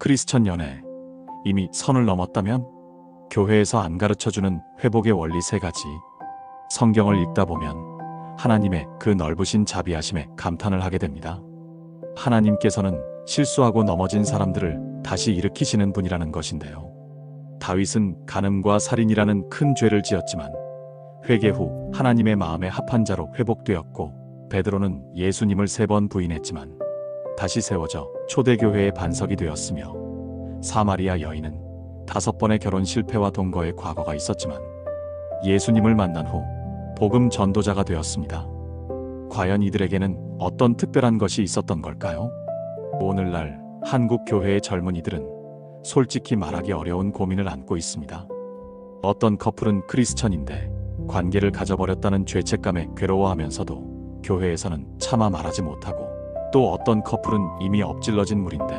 크리스천 연애 이미 선을 넘었다면? 교회에서 안 가르쳐주는 회복의 원리 3가지. 성경을 읽다 보면 하나님의 그 넓으신 자비하심에 감탄을 하게 됩니다. 하나님께서는 실수하고 넘어진 사람들을 다시 일으키시는 분이라는 것인데요. 다윗은 간음과 살인이라는 큰 죄를 지었지만 회개 후 하나님의 마음에 합한 자로 회복되었고, 베드로는 예수님을 3번 부인했지만 다시 세워져 초대교회의 반석이 되었으며, 사마리아 여인은 5번의 결혼 실패와 동거의 과거가 있었지만 예수님을 만난 후 복음 전도자가 되었습니다. 과연 이들에게는 어떤 특별한 것이 있었던 걸까요? 오늘날 한국 교회의 젊은이들은 솔직히 말하기 어려운 고민을 안고 있습니다. 어떤 커플은 크리스천인데 관계를 가져버렸다는 죄책감에 괴로워하면서도 교회에서는 차마 말하지 못하고, 또 어떤 커플은 이미 엎질러진 물인데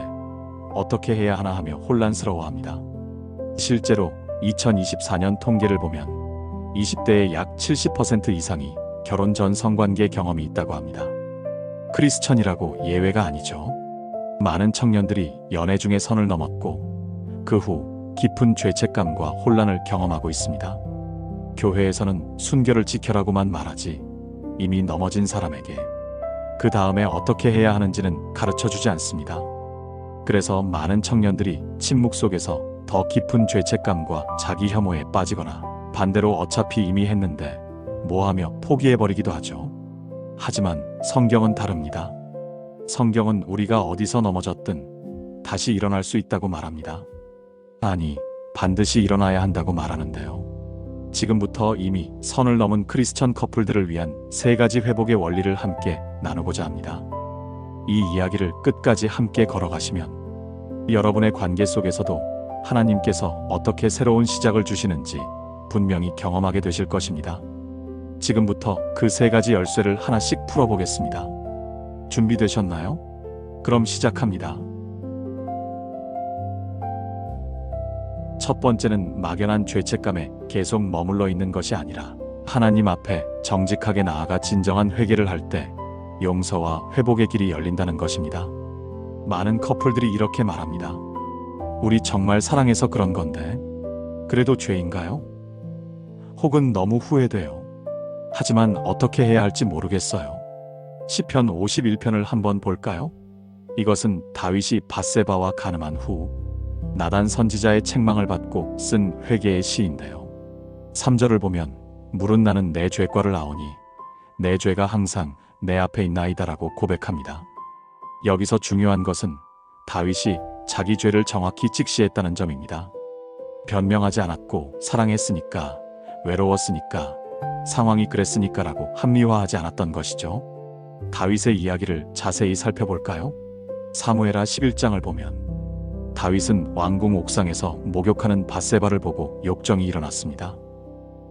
어떻게 해야 하나 하며 혼란스러워합니다. 실제로 2024년 통계를 보면 20대의 약 70% 이상이 결혼 전 성관계 경험이 있다고 합니다. 크리스천이라고 예외가 아니죠. 많은 청년들이 연애 중에 선을 넘었고 그 후 깊은 죄책감과 혼란을 경험하고 있습니다. 교회에서는 순결을 지켜라고만 말하지 이미 넘어진 사람에게 그 다음에 어떻게 해야 하는지는 가르쳐주지 않습니다. 그래서 많은 청년들이 침묵 속에서 더 깊은 죄책감과 자기 혐오에 빠지거나, 반대로 어차피 이미 했는데 뭐하며 포기해버리기도 하죠. 하지만 성경은 다릅니다. 성경은 우리가 어디서 넘어졌든 다시 일어날 수 있다고 말합니다. 아니, 반드시 일어나야 한다고 말하는데요. 지금부터 이미 선을 넘은 크리스천 커플들을 위한 3가지 회복의 원리를 함께 나누고자 합니다. 이 이야기를 끝까지 함께 걸어가시면 여러분의 관계 속에서도 하나님께서 어떻게 새로운 시작을 주시는지 분명히 경험하게 되실 것입니다. 지금부터 그 3가지 열쇠를 하나씩 풀어보겠습니다. 준비되셨나요? 그럼 시작합니다. 첫 번째는 막연한 죄책감에 계속 머물러 있는 것이 아니라 하나님 앞에 정직하게 나아가 진정한 회개를 할 때 용서와 회복의 길이 열린다는 것입니다. 많은 커플들이 이렇게 말합니다. 우리 정말 사랑해서 그런 건데 그래도 죄인가요? 혹은 너무 후회돼요. 하지만 어떻게 해야 할지 모르겠어요. 시편 51편을 한번 볼까요? 이것은 다윗이 밧세바와 간음한 후 나단 선지자의 책망을 받고 쓴 회개의 시인데요. 3절을 보면 물은 나는 내 죄과를 아오니 내 죄가 항상 내 앞에 있나이다라고 고백합니다. 여기서 중요한 것은 다윗이 자기 죄를 정확히 직시했다는 점입니다. 변명하지 않았고 사랑했으니까, 외로웠으니까, 상황이 그랬으니까라고 합리화하지 않았던 것이죠. 다윗의 이야기를 자세히 살펴볼까요? 사무엘하 11장을 보면 다윗은 왕궁 옥상에서 목욕하는 밧세바를 보고 욕정이 일어났습니다.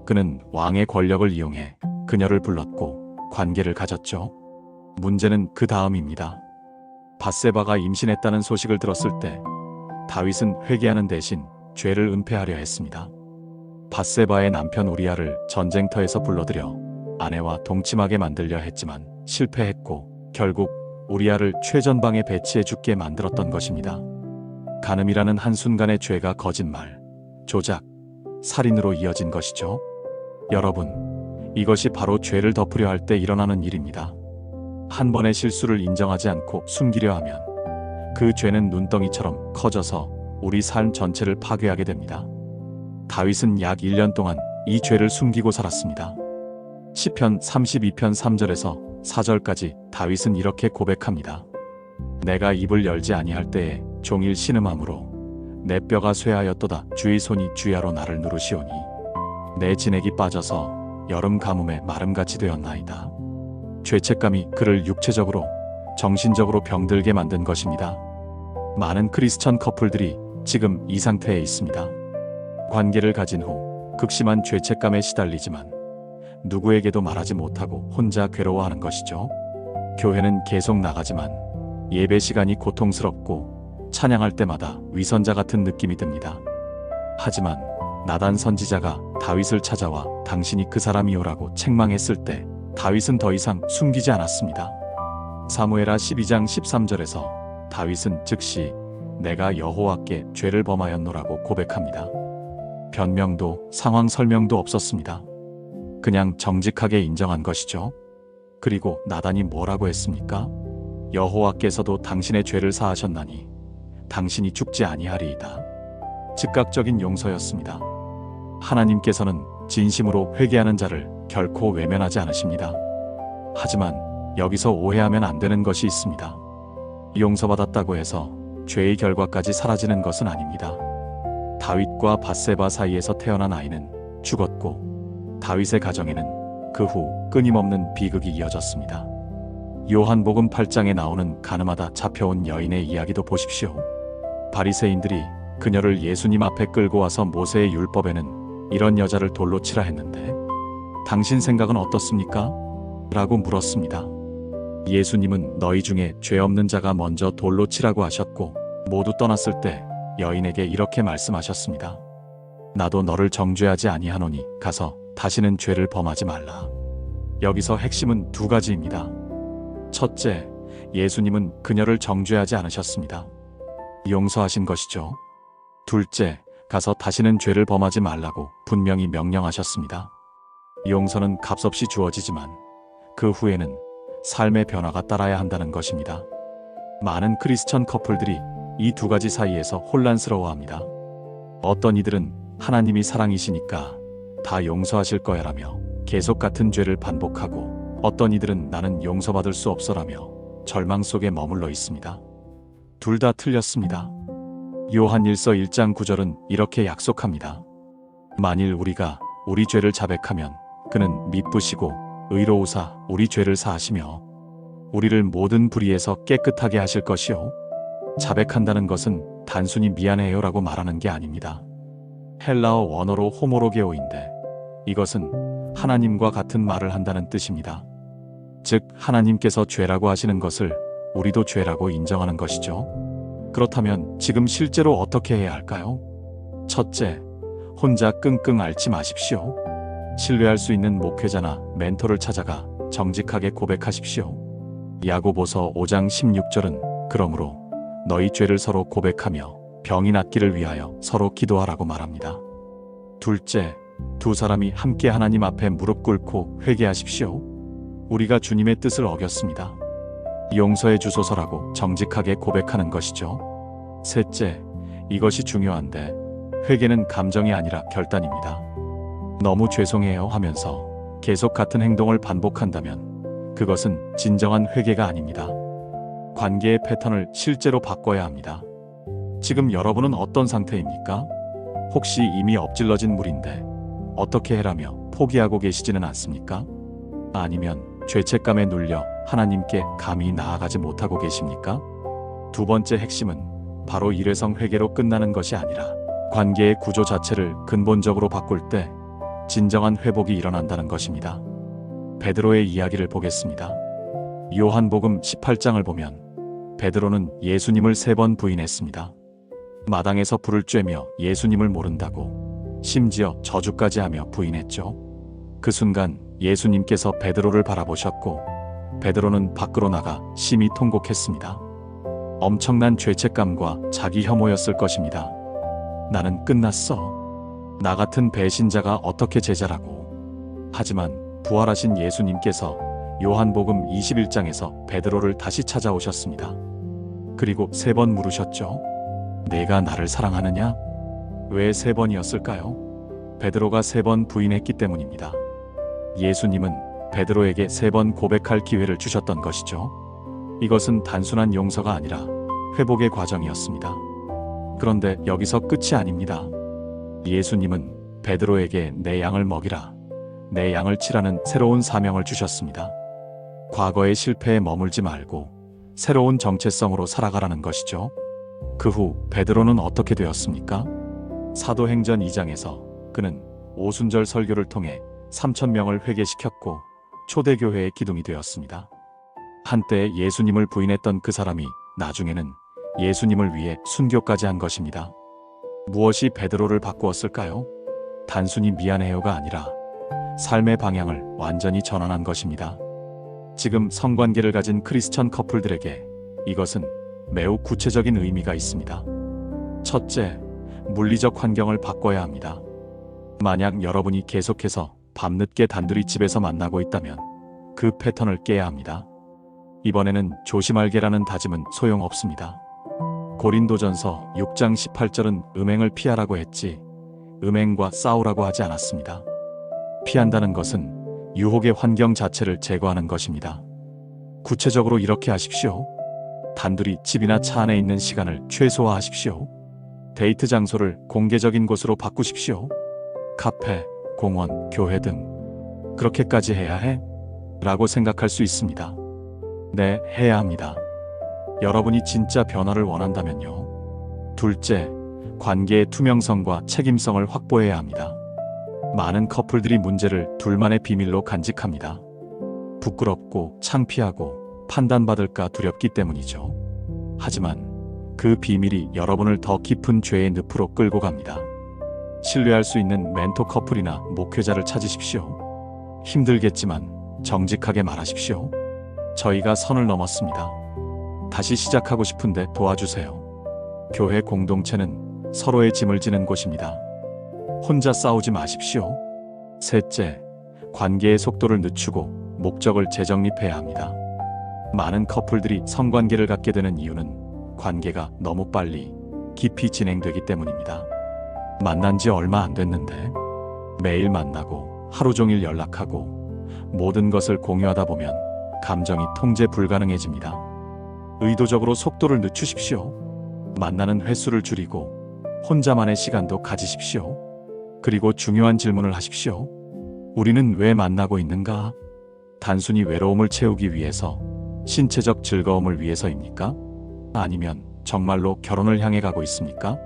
그는 왕의 권력을 이용해 그녀를 불렀고 관계를 가졌죠. 문제는 그 다음입니다. 밧세바가 임신했다는 소식을 들었을 때 다윗은 회개하는 대신 죄를 은폐하려 했습니다. 밧세바의 남편 우리아를 전쟁터에서 불러들여 아내와 동침하게 만들려 했지만 실패했고 결국 우리아를 최전방에 배치해 죽게 만들었던 것입니다. 간음이라는 한순간의 죄가 거짓말, 조작, 살인으로 이어진 것이죠. 여러분, 이것이 바로 죄를 덮으려 할 때 일어나는 일입니다. 한 번의 실수를 인정하지 않고 숨기려 하면 그 죄는 눈덩이처럼 커져서 우리 삶 전체를 파괴하게 됩니다. 다윗은 약 1년 동안 이 죄를 숨기고 살았습니다. 시편 32편 3절에서 4절까지 다윗은 이렇게 고백합니다. 내가 입을 열지 아니할 때에 종일 신음함으로 내 뼈가 쇠하였도다. 주의 손이 주야로 나를 누르시오니 내 진액이 빠져서 여름 가뭄에 마름같이 되었나이다. 죄책감이 그를 육체적으로, 정신적으로 병들게 만든 것입니다. 많은 크리스천 커플들이 지금 이 상태에 있습니다. 관계를 가진 후 극심한 죄책감에 시달리지만 누구에게도 말하지 못하고 혼자 괴로워하는 것이죠. 교회는 계속 나가지만 예배 시간이 고통스럽고 찬양할 때마다 위선자 같은 느낌이 듭니다. 하지만 나단 선지자가 다윗을 찾아와 당신이 그 사람이오라고 책망했을 때 다윗은 더 이상 숨기지 않았습니다. 사무엘하 12장 13절에서 다윗은 즉시 내가 여호와께 죄를 범하였노라고 고백합니다. 변명도 상황 설명도 없었습니다. 그냥 정직하게 인정한 것이죠. 그리고 나단이 뭐라고 했습니까? 여호와께서도 당신의 죄를 사하셨나니 당신이 죽지 아니하리이다. 즉각적인 용서였습니다. 하나님께서는 진심으로 회개하는 자를 결코 외면하지 않으십니다. 하지만 여기서 오해하면 안 되는 것이 있습니다. 용서받았다고 해서 죄의 결과까지 사라지는 것은 아닙니다. 다윗과 밧세바 사이에서 태어난 아이는 죽었고 다윗의 가정에는 그 후 끊임없는 비극이 이어졌습니다. 요한복음 8장에 나오는 가늠하다 잡혀온 여인의 이야기도 보십시오. 바리새인들이 그녀를 예수님 앞에 끌고 와서 모세의 율법에는 이런 여자를 돌로 치라 했는데 당신 생각은 어떻습니까? 라고 물었습니다. 예수님은 너희 중에 죄 없는 자가 먼저 돌로 치라고 하셨고 모두 떠났을 때 여인에게 이렇게 말씀하셨습니다. 나도 너를 정죄하지 아니하노니 가서 다시는 죄를 범하지 말라. 여기서 핵심은 두 가지입니다. 첫째, 예수님은 그녀를 정죄하지 않으셨습니다. 용서하신 것이죠. 둘째, 가서 다시는 죄를 범하지 말라고 분명히 명령하셨습니다. 용서는 값없이 주어지지만 그 후에는 삶의 변화가 따라야 한다는 것입니다. 많은 크리스천 커플들이 이 두 가지 사이에서 혼란스러워합니다. 어떤 이들은 하나님이 사랑이시니까 다 용서하실 거야라며 계속 같은 죄를 반복하고 어떤 이들은 나는 용서받을 수 없어라며 절망 속에 머물러 있습니다. 둘 다 틀렸습니다. 요한일서 1장 9절은 이렇게 약속합니다. 만일 우리가 우리 죄를 자백하면 그는 미쁘시고 의로우사 우리 죄를 사하시며 우리를 모든 불의에서 깨끗하게 하실 것이요. 자백한다는 것은 단순히 미안해요라고 말하는 게 아닙니다. 헬라어 원어로 호모로게오인데 이것은 하나님과 같은 말을 한다는 뜻입니다. 즉 하나님께서 죄라고 하시는 것을 우리도 죄라고 인정하는 것이죠. 그렇다면 지금 실제로 어떻게 해야 할까요? 첫째, 혼자 끙끙 앓지 마십시오. 신뢰할 수 있는 목회자나 멘토를 찾아가 정직하게 고백하십시오. 야고보서 5장 16절은 그러므로 너희 죄를 서로 고백하며 병이 낫기를 위하여 서로 기도하라고 말합니다. 둘째, 두 사람이 함께 하나님 앞에 무릎 꿇고 회개하십시오. 우리가 주님의 뜻을 어겼습니다. 용서해 주소서라고 정직하게 고백하는 것이죠. 셋째, 이것이 중요한데 회개는 감정이 아니라 결단입니다. 너무 죄송해요 하면서 계속 같은 행동을 반복한다면 그것은 진정한 회개가 아닙니다. 관계의 패턴을 실제로 바꿔야 합니다. 지금 여러분은 어떤 상태입니까? 혹시 이미 엎질러진 물인데 어떻게 해라며 포기하고 계시지는 않습니까? 아니면 죄책감에 눌려 하나님께 감히 나아가지 못하고 계십니까? 두 번째 핵심은 바로 일회성 회개로 끝나는 것이 아니라 관계의 구조 자체를 근본적으로 바꿀 때 진정한 회복이 일어난다는 것입니다. 베드로의 이야기를 보겠습니다. 요한복음 18장을 보면 베드로는 예수님을 3번 부인했습니다. 마당에서 불을 쬐며 예수님을 모른다고 심지어 저주까지 하며 부인했죠. 그 순간 예수님께서 베드로를 바라보셨고 베드로는 밖으로 나가 심히 통곡했습니다. 엄청난 죄책감과 자기 혐오였을 것입니다. 나는 끝났어. 나 같은 배신자가 어떻게 제자라고. 하지만 부활하신 예수님께서 요한복음 21장에서 베드로를 다시 찾아오셨습니다. 그리고 3번 물으셨죠. 내가 나를 사랑하느냐? 왜 3번이었을까요? 베드로가 3번 부인했기 때문입니다. 예수님은 베드로에게 3번 고백할 기회를 주셨던 것이죠. 이것은 단순한 용서가 아니라 회복의 과정이었습니다. 그런데 여기서 끝이 아닙니다. 예수님은 베드로에게 내 양을 먹이라, 내 양을 치라는 새로운 사명을 주셨습니다. 과거의 실패에 머물지 말고 새로운 정체성으로 살아가라는 것이죠. 그 후 베드로는 어떻게 되었습니까? 사도행전 2장에서 그는 오순절 설교를 통해 3,000명을 회개시켰고 초대교회의 기둥이 되었습니다. 한때 예수님을 부인했던 그 사람이 나중에는 예수님을 위해 순교까지 한 것입니다. 무엇이 베드로를 바꾸었을까요? 단순히 미안해요가 아니라 삶의 방향을 완전히 전환한 것입니다. 지금 성관계를 가진 크리스천 커플들에게 이것은 매우 구체적인 의미가 있습니다. 첫째, 물리적 환경을 바꿔야 합니다. 만약 여러분이 계속해서 밤늦게 단둘이 집에서 만나고 있다면 그 패턴을 깨야 합니다. 이번에는 조심할게라는 다짐은 소용없습니다. 고린도전서 6장 18절은 음행을 피하라고 했지 음행과 싸우라고 하지 않았습니다. 피한다는 것은 유혹의 환경 자체를 제거하는 것입니다. 구체적으로 이렇게 하십시오. 단둘이 집이나 차 안에 있는 시간을 최소화하십시오. 데이트 장소를 공개적인 곳으로 바꾸십시오. 카페, 공원, 교회 등. 그렇게까지 해야 해? 라고 생각할 수 있습니다. 네, 해야 합니다. 여러분이 진짜 변화를 원한다면요. 둘째, 관계의 투명성과 책임성을 확보해야 합니다. 많은 커플들이 문제를 둘만의 비밀로 간직합니다. 부끄럽고 창피하고 판단받을까 두렵기 때문이죠. 하지만 그 비밀이 여러분을 더 깊은 죄의 늪으로 끌고 갑니다. 신뢰할 수 있는 멘토 커플이나 목회자를 찾으십시오. 힘들겠지만 정직하게 말하십시오. 저희가 선을 넘었습니다. 다시 시작하고 싶은데 도와주세요. 교회 공동체는 서로의 짐을 지는 곳입니다. 혼자 싸우지 마십시오. 셋째, 관계의 속도를 늦추고 목적을 재정립해야 합니다. 많은 커플들이 성관계를 갖게 되는 이유는 관계가 너무 빨리, 깊이 진행되기 때문입니다. 만난 지 얼마 안 됐는데 매일 만나고 하루 종일 연락하고 모든 것을 공유하다 보면 감정이 통제 불가능해집니다. 의도적으로 속도를 늦추십시오. 만나는 횟수를 줄이고 혼자만의 시간도 가지십시오. 그리고 중요한 질문을 하십시오. 우리는 왜 만나고 있는가? 단순히 외로움을 채우기 위해서, 신체적 즐거움을 위해서입니까? 아니면 정말로 결혼을 향해 가고 있습니까?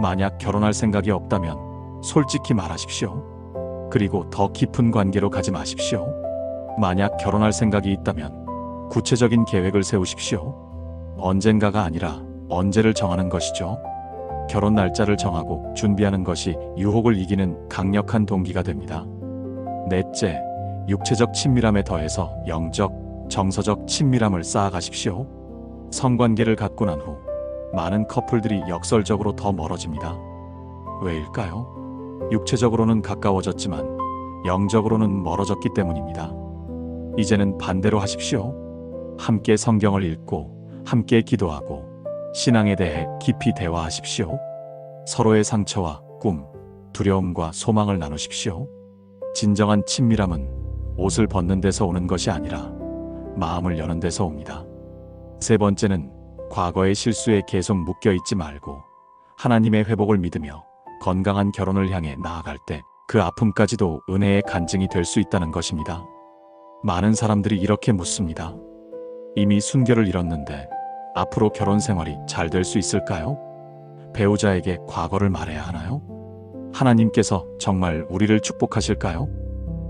만약 결혼할 생각이 없다면 솔직히 말하십시오. 그리고 더 깊은 관계로 가지 마십시오. 만약 결혼할 생각이 있다면 구체적인 계획을 세우십시오. 언젠가가 아니라 언제를 정하는 것이죠. 결혼 날짜를 정하고 준비하는 것이 유혹을 이기는 강력한 동기가 됩니다. 넷째, 육체적 친밀함에 더해서 영적, 정서적 친밀함을 쌓아가십시오. 성관계를 갖고 난 후 많은 커플들이 역설적으로 더 멀어집니다. 왜일까요? 육체적으로는 가까워졌지만 영적으로는 멀어졌기 때문입니다. 이제는 반대로 하십시오. 함께 성경을 읽고 함께 기도하고 신앙에 대해 깊이 대화하십시오. 서로의 상처와 꿈, 두려움과 소망을 나누십시오. 진정한 친밀함은 옷을 벗는 데서 오는 것이 아니라 마음을 여는 데서 옵니다. 세 번째는 과거의 실수에 계속 묶여 있지 말고 하나님의 회복을 믿으며 건강한 결혼을 향해 나아갈 때 그 아픔까지도 은혜의 간증이 될 수 있다는 것입니다. 많은 사람들이 이렇게 묻습니다. 이미 순결을 잃었는데 앞으로 결혼 생활이 잘 될 수 있을까요? 배우자에게 과거를 말해야 하나요? 하나님께서 정말 우리를 축복하실까요?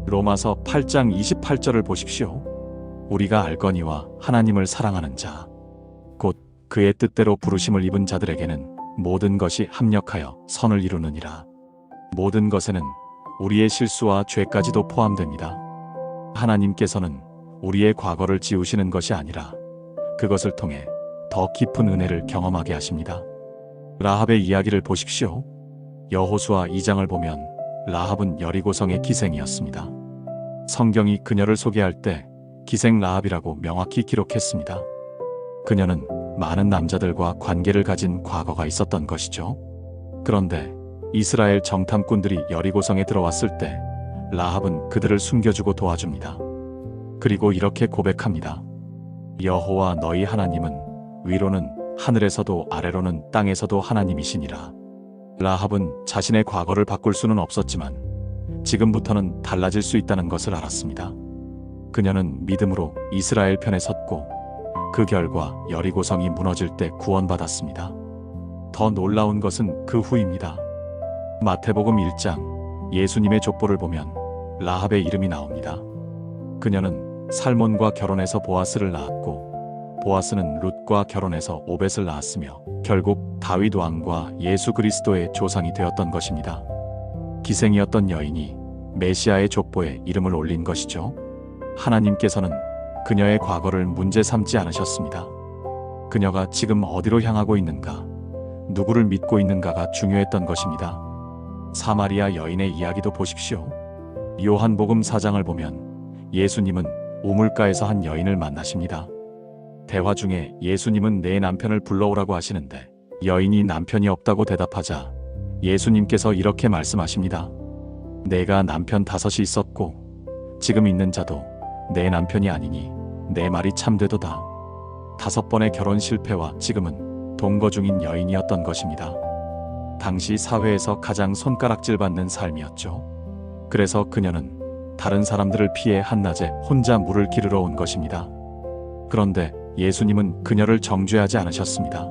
로마서 8장 28절을 보십시오. 우리가 알거니와 하나님을 사랑하는 자, 곧 그의 뜻대로 부르심을 입은 자들에게는 모든 것이 합력하여 선을 이루느니라. 모든 것에는 우리의 실수와 죄까지도 포함됩니다. 하나님께서는 우리의 과거를 지우시는 것이 아니라 그것을 통해 더 깊은 은혜를 경험하게 하십니다. 라합의 이야기를 보십시오. 여호수아 2장을 보면 라합은 여리고성의 기생이었습니다. 성경이 그녀를 소개할 때 기생 라합이라고 명확히 기록했습니다. 그녀는 많은 남자들과 관계를 가진 과거가 있었던 것이죠. 그런데 이스라엘 정탐꾼들이 여리고성에 들어왔을 때 라합은 그들을 숨겨주고 도와줍니다. 그리고 이렇게 고백합니다. 여호와 너희 하나님은 위로는 하늘에서도 아래로는 땅에서도 하나님이시니라. 라합은 자신의 과거를 바꿀 수는 없었지만 지금부터는 달라질 수 있다는 것을 알았습니다. 그녀는 믿음으로 이스라엘 편에 섰고 그 결과 여리고성이 무너질 때 구원받았습니다. 더 놀라운 것은 그 후입니다. 마태복음 1장 예수님의 족보를 보면 라합의 이름이 나옵니다. 그녀는 살몬과 결혼해서 보아스를 낳았고 보아스는 룻과 결혼해서 오벳을 낳았으며 결국 다윗 왕과 예수 그리스도의 조상이 되었던 것입니다. 기생이었던 여인이 메시아의 족보에 이름을 올린 것이죠. 하나님께서는 그녀의 과거를 문제 삼지 않으셨습니다. 그녀가 지금 어디로 향하고 있는가, 누구를 믿고 있는가가 중요했던 것입니다. 사마리아 여인의 이야기도 보십시오. 요한복음 4장을 보면 예수님은 우물가에서 한 여인을 만나십니다. 대화 중에 예수님은 내 남편을 불러오라고 하시는데 여인이 남편이 없다고 대답하자 예수님께서 이렇게 말씀하십니다. 내가 남편 5이 있었고 지금 있는 자도 내 남편이 아니니 내 말이 참되도다. 5번의 결혼 실패와 지금은 동거 중인 여인이었던 것입니다. 당시 사회에서 가장 손가락질 받는 삶이었죠. 그래서 그녀는 다른 사람들을 피해 한낮에 혼자 물을 기르러 온 것입니다. 그런데 예수님은 그녀를 정죄하지 않으셨습니다.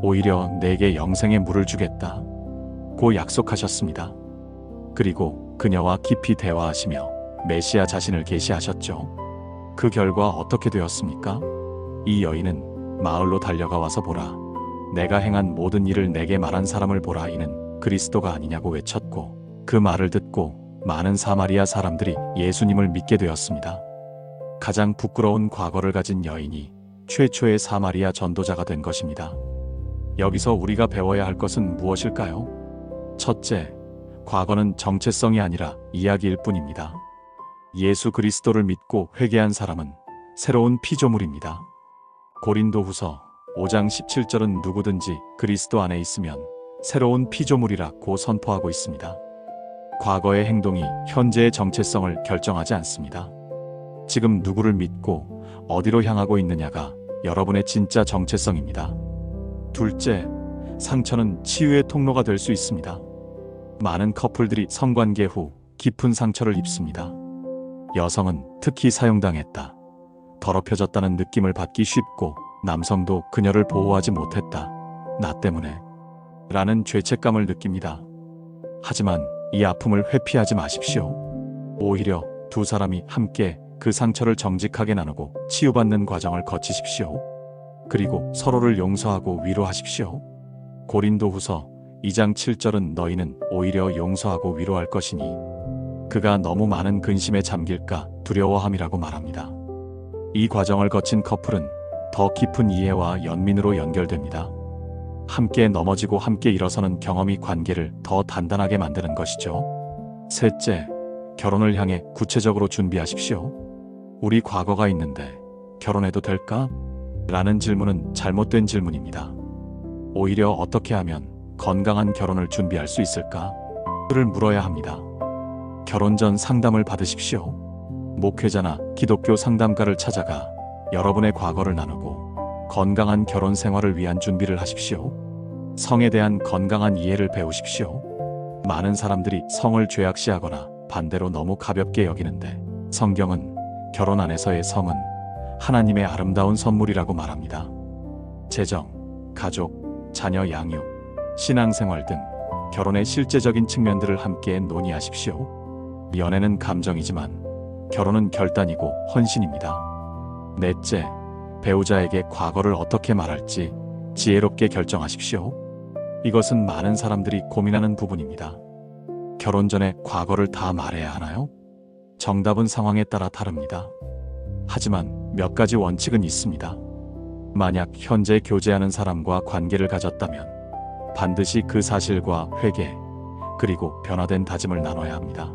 오히려 내게 영생의 물을 주겠다 고 약속하셨습니다. 그리고 그녀와 깊이 대화하시며 메시아 자신을 계시하셨죠. 그 결과 어떻게 되었습니까? 이 여인은 마을로 달려가 와서 보라, 내가 행한 모든 일을 내게 말한 사람을 보라, 이는 그리스도가 아니냐고 외쳤고 그 말을 듣고 많은 사마리아 사람들이 예수님을 믿게 되었습니다. 가장 부끄러운 과거를 가진 여인이 최초의 사마리아 전도자가 된 것입니다. 여기서 우리가 배워야 할 것은 무엇일까요? 첫째, 과거는 정체성이 아니라 이야기일 뿐입니다. 예수 그리스도를 믿고 회개한 사람은 새로운 피조물입니다. 고린도후서 5장 17절은 누구든지 그리스도 안에 있으면 새로운 피조물이라고 선포하고 있습니다. 과거의 행동이 현재의 정체성을 결정하지 않습니다. 지금 누구를 믿고 어디로 향하고 있느냐가 여러분의 진짜 정체성입니다. 둘째, 상처는 치유의 통로가 될 수 있습니다. 많은 커플들이 성관계 후 깊은 상처를 입습니다. 여성은 특히 사용당했다, 더럽혀졌다는 느낌을 받기 쉽고 남성도 그녀를 보호하지 못했다, 나 때문에 라는 죄책감을 느낍니다. 하지만 이 아픔을 회피하지 마십시오. 오히려 두 사람이 함께 그 상처를 정직하게 나누고 치유받는 과정을 거치십시오. 그리고 서로를 용서하고 위로하십시오. 고린도후서 2장 7절은 너희는 오히려 용서하고 위로할 것이니 그가 너무 많은 근심에 잠길까 두려워함이라고 말합니다. 이 과정을 거친 커플은 더 깊은 이해와 연민으로 연결됩니다. 함께 넘어지고 함께 일어서는 경험이 관계를 더 단단하게 만드는 것이죠. 셋째, 결혼을 향해 구체적으로 준비하십시오. 우리 과거가 있는데 결혼해도 될까? 라는 질문은 잘못된 질문입니다. 오히려 어떻게 하면 건강한 결혼을 준비할 수 있을까? 를 물어야 합니다. 결혼 전 상담을 받으십시오. 목회자나 기독교 상담가를 찾아가 여러분의 과거를 나누고 건강한 결혼 생활을 위한 준비를 하십시오. 성에 대한 건강한 이해를 배우십시오. 많은 사람들이 성을 죄악시하거나 반대로 너무 가볍게 여기는데 성경은 결혼 안에서의 성은 하나님의 아름다운 선물이라고 말합니다. 재정, 가족, 자녀 양육, 신앙생활 등 결혼의 실제적인 측면들을 함께 논의하십시오. 연애는 감정이지만 결혼은 결단이고 헌신입니다. 넷째, 배우자에게 과거를 어떻게 말할지 지혜롭게 결정하십시오. 이것은 많은 사람들이 고민하는 부분입니다. 결혼 전에 과거를 다 말해야 하나요? 정답은 상황에 따라 다릅니다. 하지만 몇 가지 원칙은 있습니다. 만약 현재 교제하는 사람과 관계를 가졌다면 반드시 그 사실과 회개, 그리고 변화된 다짐을 나눠야 합니다.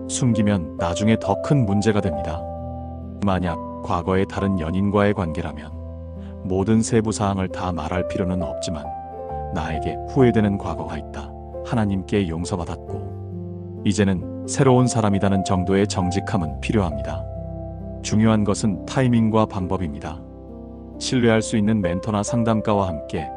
숨기면 나중에 더 큰 문제가 됩니다. 만약 과거의 다른 연인과의 관계라면 모든 세부 사항을 다 말할 필요는 없지만 나에게 후회되는 과거가 있다, 하나님께 용서받았고 이제는 새로운 사람이라는 정도의 정직함은 필요합니다. 중요한 것은 타이밍과 방법입니다. 신뢰할 수 있는 멘토나 상담가와 함께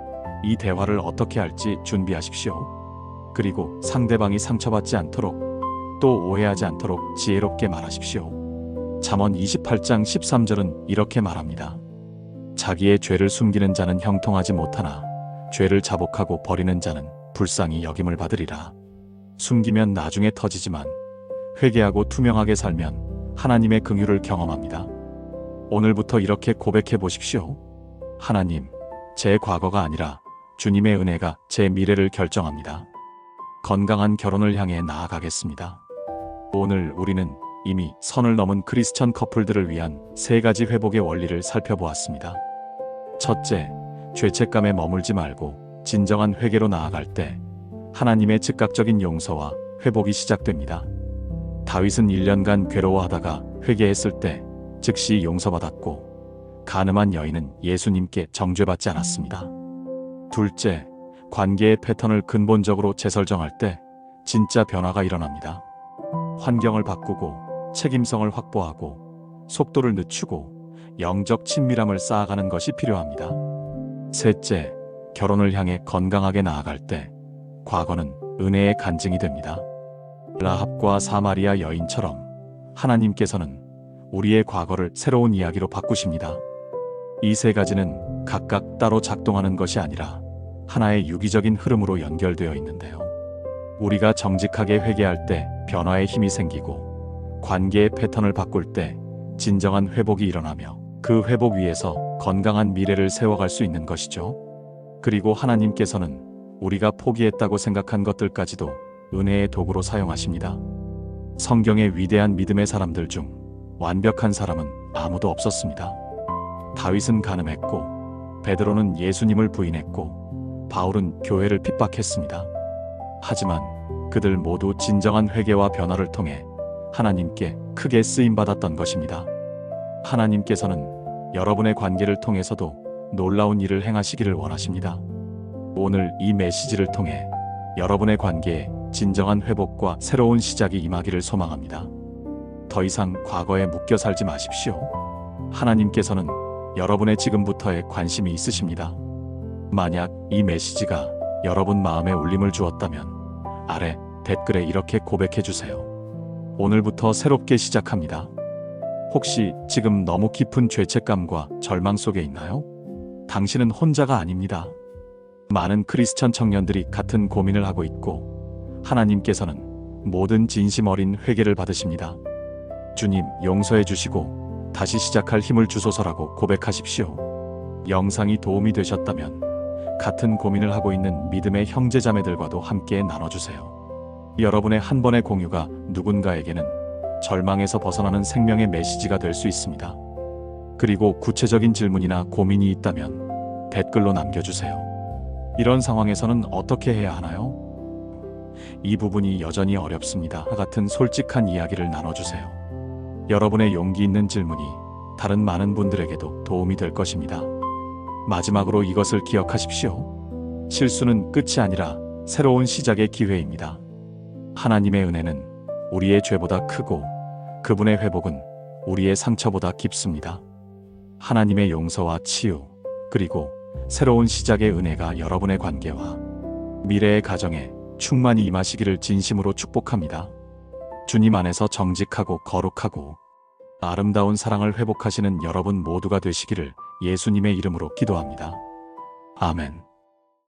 이 대화를 어떻게 할지 준비하십시오. 그리고 상대방이 상처받지 않도록 또 오해하지 않도록 지혜롭게 말하십시오. 잠언 28장 13절은 이렇게 말합니다. 자기의 죄를 숨기는 자는 형통하지 못하나 죄를 자복하고 버리는 자는 불쌍히 여김을 받으리라. 숨기면 나중에 터지지만 회개하고 투명하게 살면 하나님의 긍휼을 경험합니다. 오늘부터 이렇게 고백해 보십시오. 하나님, 제 과거가 아니라 주님의 은혜가 제 미래를 결정합니다. 건강한 결혼을 향해 나아가겠습니다. 오늘 우리는 이미 선을 넘은 크리스천 커플들을 위한 3가지 회복의 원리를 살펴보았습니다. 첫째, 죄책감에 머물지 말고 진정한 회개로 나아갈 때 하나님의 즉각적인 용서와 회복이 시작됩니다. 다윗은 1년간 괴로워하다가 회개했을 때 즉시 용서받았고 간음한 여인은 예수님께 정죄받지 않았습니다. 둘째, 관계의 패턴을 근본적으로 재설정할 때 진짜 변화가 일어납니다. 환경을 바꾸고 책임성을 확보하고 속도를 늦추고 영적 친밀함을 쌓아가는 것이 필요합니다. 셋째, 결혼을 향해 건강하게 나아갈 때 과거는 은혜의 간증이 됩니다. 라합과 사마리아 여인처럼 하나님께서는 우리의 과거를 새로운 이야기로 바꾸십니다. 이 세 가지는 각각 따로 작동하는 것이 아니라 하나의 유기적인 흐름으로 연결되어 있는데요. 우리가 정직하게 회개할 때 변화의 힘이 생기고 관계의 패턴을 바꿀 때 진정한 회복이 일어나며 그 회복 위에서 건강한 미래를 세워갈 수 있는 것이죠. 그리고 하나님께서는 우리가 포기했다고 생각한 것들까지도 은혜의 도구로 사용하십니다. 성경의 위대한 믿음의 사람들 중 완벽한 사람은 아무도 없었습니다. 다윗은 간음했고, 베드로는 예수님을 부인했고, 바울은 교회를 핍박했습니다. 하지만 그들 모두 진정한 회개와 변화를 통해 하나님께 크게 쓰임받았던 것입니다. 하나님께서는 여러분의 관계를 통해서도 놀라운 일을 행하시기를 원하십니다. 오늘 이 메시지를 통해 여러분의 관계에 진정한 회복과 새로운 시작이 임하기를 소망합니다. 더 이상 과거에 묶여 살지 마십시오. 하나님께서는 여러분의 지금부터에 관심이 있으십니다. 만약 이 메시지가 여러분 마음에 울림을 주었다면 아래 댓글에 이렇게 고백해 주세요. 오늘부터 새롭게 시작합니다. 혹시 지금 너무 깊은 죄책감과 절망 속에 있나요? 당신은 혼자가 아닙니다. 많은 크리스천 청년들이 같은 고민을 하고 있고 하나님께서는 모든 진심 어린 회개를 받으십니다. 주님, 용서해 주시고 다시 시작할 힘을 주소서라고 고백하십시오. 영상이 도움이 되셨다면 같은 고민을 하고 있는 믿음의 형제자매들과도 함께 나눠주세요. 여러분의 한 번의 공유가 누군가에게는 절망에서 벗어나는 생명의 메시지가 될 수 있습니다. 그리고 구체적인 질문이나 고민이 있다면 댓글로 남겨주세요. 이런 상황에서는 어떻게 해야 하나요? 이 부분이 여전히 어렵습니다. 같은 솔직한 이야기를 나눠주세요. 여러분의 용기 있는 질문이 다른 많은 분들에게도 도움이 될 것입니다. 마지막으로 이것을 기억하십시오. 실수는 끝이 아니라 새로운 시작의 기회입니다. 하나님의 은혜는 우리의 죄보다 크고 그분의 회복은 우리의 상처보다 깊습니다. 하나님의 용서와 치유, 그리고 새로운 시작의 은혜가 여러분의 관계와 미래의 가정에 충만히 임하시기를 진심으로 축복합니다. 주님 안에서 정직하고 거룩하고 아름다운 사랑을 회복하시는 여러분 모두가 되시기를 예수님의 이름으로 기도합니다. 아멘.